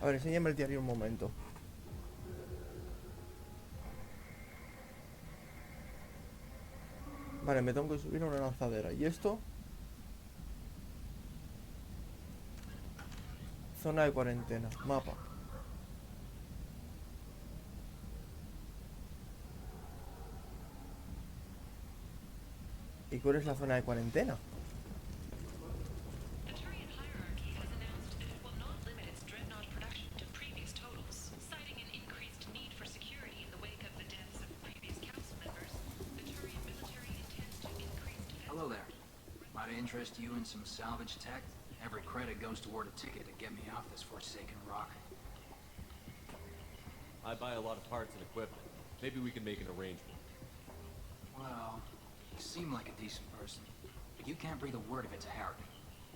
A ver, enséñame el diario un momento. Vale, me tengo que subir a una lanzadera. ¿Y esto? Zona de cuarentena, mapa. ¿Y cuál es la zona de cuarentena? Hello there. Might I interest you in some salvage tech? Every credit goes toward a ticket to get me off this forsaken rock. I buy a lot of parts and equipment. Maybe we can make an arrangement. Well, you seem like a decent person, but you can't breathe a word of it to Harry.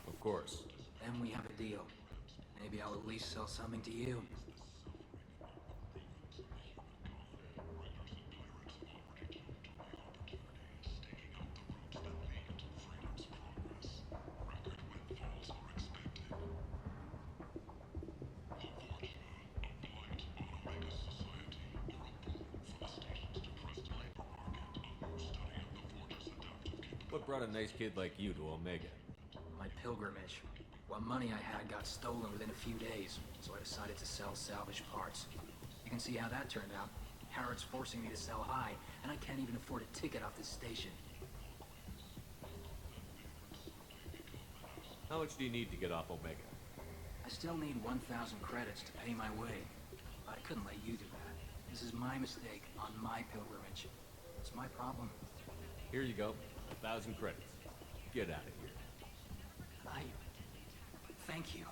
Of course. Then we have a deal. Maybe I'll at least sell something to you. What brought a nice kid like you to Omega? My pilgrimage. What money I had got stolen within a few days, so I decided to sell salvage parts. You can see how that turned out. Harrod's forcing me to sell high, and I can't even afford a ticket off this station. How much do you need to get off Omega? I still need 1,000 credits to pay my way, but I couldn't let you do that. This is my mistake on my pilgrimage. It's my problem. Here you go. 1,000 credits. Get out of here. Thank you.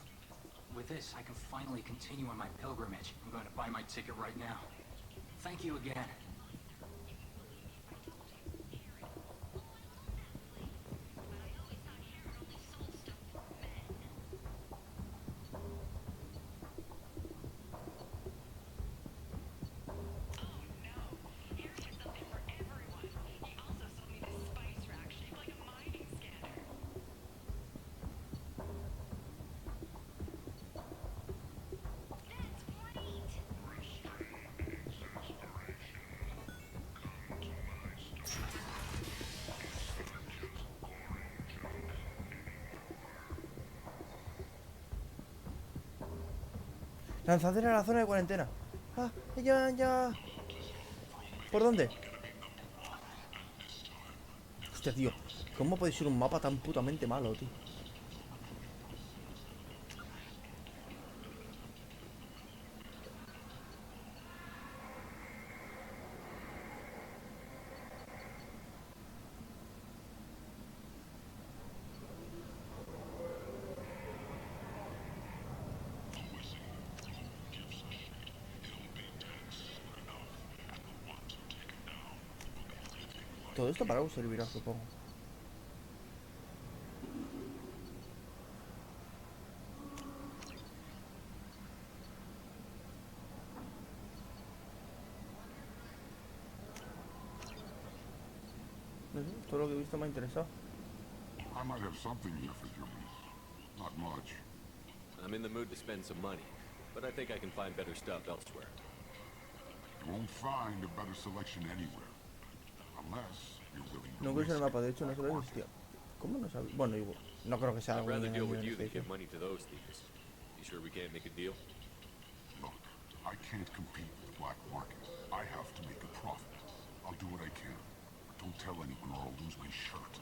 With this, I can finally continue on my pilgrimage. I'm going to buy my ticket right now. Thank you again. Lanzadera a la zona de cuarentena. Ah, ya. ¿Por dónde? Hostia, tío. ¿Cómo puede ser un mapa tan putamente malo, tío? Todo esto para algo servirá, supongo. No sé, todo lo que he visto me ha interesado. I might have something here for humans. Not much. I'm in the mood to spend some money, but I think I can find better stuff elsewhere. You won't find a better selection anywhere. Unless you're willing to No encuentro el risk mapa, de hecho no se lo existía. ¿Cómo no sabía? Bueno, igual. No creo que sea I'd algo rather en deal el with you than edificio. give money to those thieves. You sure we can't make a deal? Look, I can't compete with the black market. I have to make a profit. I'll do what I can. But don't tell anyone or I'll lose my shirt.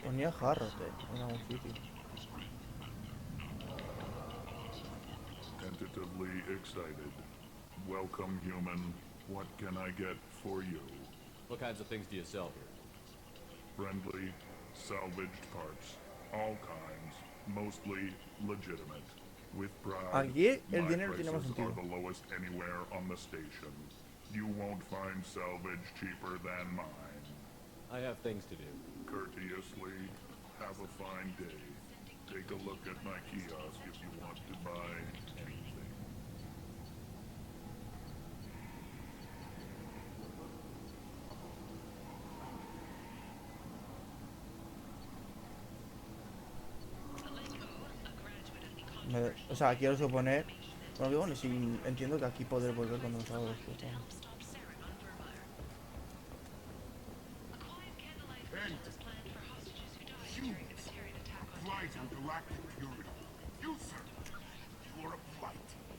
Ponía jarros en algún sitio. Tentatively excited. Welcome, human. What can I get for you? What kinds of things do you sell here? Friendly, salvaged parts. All kinds. Mostly legitimate. With pride, Aquí el my dinero tiene más prices sentido. are the lowest anywhere on the station. You won't find salvage cheaper than mine. I have things to do. Courteously, have a fine day. Take a look at my kiosk if you want to buy anything. O sea, quiero suponer. Bueno, que bueno, sí, entiendo que aquí poder volver cuando nos hago después.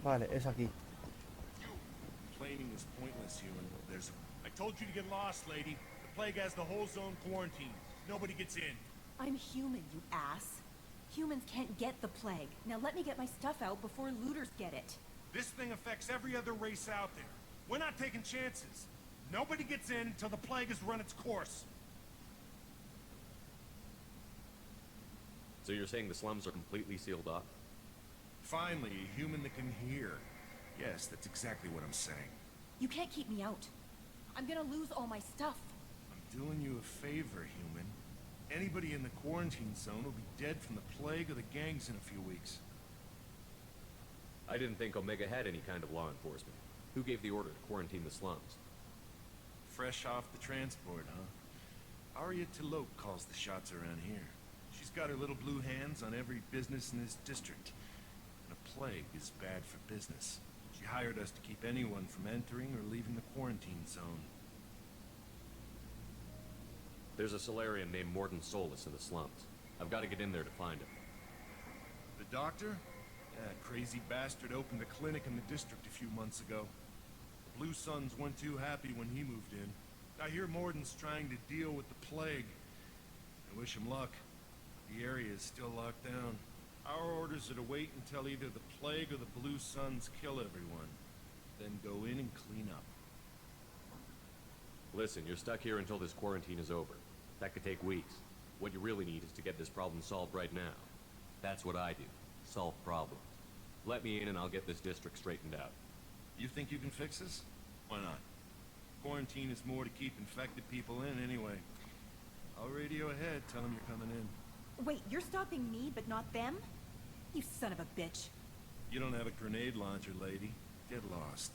Vale, es aquí. Complaining is pointless, human. I told you to get lost, lady. The plague has the whole zone quarantined. Nobody gets in. I'm human, you ass. Humans can't get the plague. Now let me get my stuff out before looters get it. This thing affects every other race out there. We're not taking chances. Nobody gets in until the plague has run its course. So you're saying the slums are completely sealed off? Finally, a human that can hear. Yes, that's exactly what I'm saying. You can't keep me out. I'm gonna lose all my stuff. I'm doing you a favor, human. Anybody in the quarantine zone will be dead from the plague or the gangs in a few weeks. I didn't think Omega had any kind of law enforcement. Who gave the order to quarantine the slums? Fresh off the transport, huh? Arya T'Loak calls the shots around here. She's got her little blue hands on every business in this district. And a plague is bad for business. She hired us to keep anyone from entering or leaving the quarantine zone. There's a Solarian named Mordin Solus in the slums. I've got to get in there to find him. The doctor? That crazy bastard opened a clinic in the district a few months ago. The Blue Suns weren't too happy when he moved in. I hear Morden's trying to deal with the plague. I wish him luck. The area is still locked down. Our orders are to wait until either the plague or the Blue Suns kill everyone. Then go in and clean up. Listen, you're stuck here until this quarantine is over. That could take weeks. What you really need is to get this problem solved right now. That's what I do. Solve problems. Let me in and I'll get this district straightened out. You think you can fix this? Why not? Quarantine is more to keep infected people in anyway. I'll radio ahead, tell them you're coming in. Wait, you're stopping me, but not them? You son of a bitch. You don't have a grenade launcher, lady. Get lost.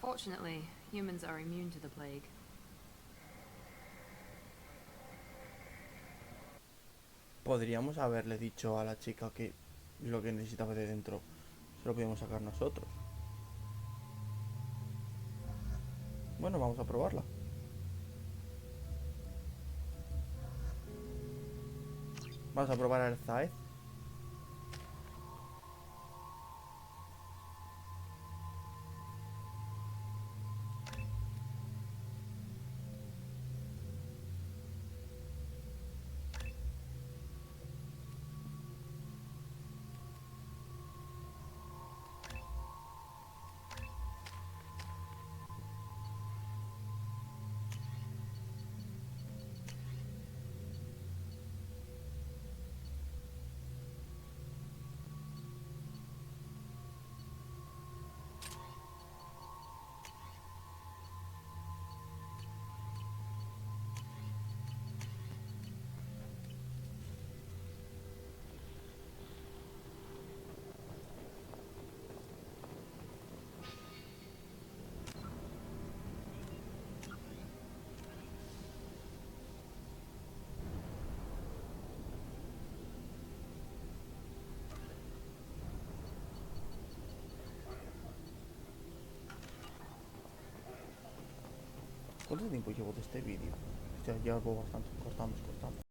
Fortunately, humans are immune to the plague. Podríamos haberle dicho a la chica que lo que necesitaba de dentro se lo podíamos sacar nosotros. Bueno, vamos a probarla. Vamos a probar al Zaeth. ¿Cuánto tiempo llevo de este vídeo? O sea, llevo bastante, cortamos.